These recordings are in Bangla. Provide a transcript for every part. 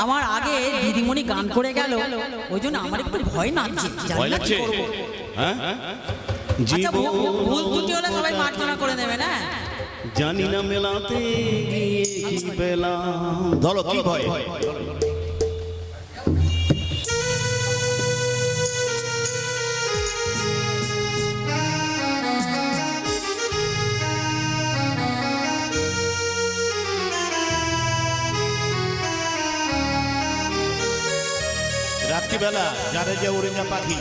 আমার আগে দিদিমণি গান করে গেল, ওই জন্য আমার একটু ভয় লাগছে। ভয় লাগছে? হ্যাঁ, আচ্ছা, ভুল ত্রুটি হলে সবাই মার্জনা করে নেবে না। জানি না মেলাতে গিয়ে কি পেলাম। ধরো কি ভয়? রাত্রিবেলা যারে যে উড়ে যা পাখি,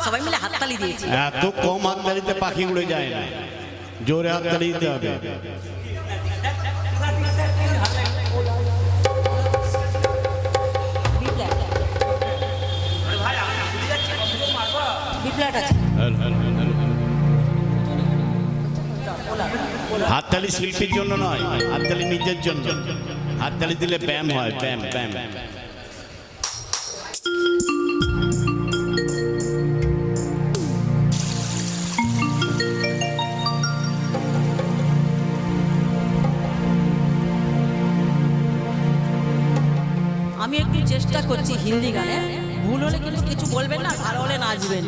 সবাই মিলে হাততালি দিয়েছি। এত কম হাততালিতে পাখি উড়ে যায় না, জোরে হাততালি দিতে হবে। হাততালি শিল্পীর জন্য নয়, হাততালি নিজের জন্য। হাততালি দিলে ব্যায়াম হয়, ব্যায়াম ব্যায়াম। আমি একটু চেষ্টা করছি হিন্দি গানে, ভুল হলে কিন্তু কিছু বলবেন না, ভালো হলে নাচবেন।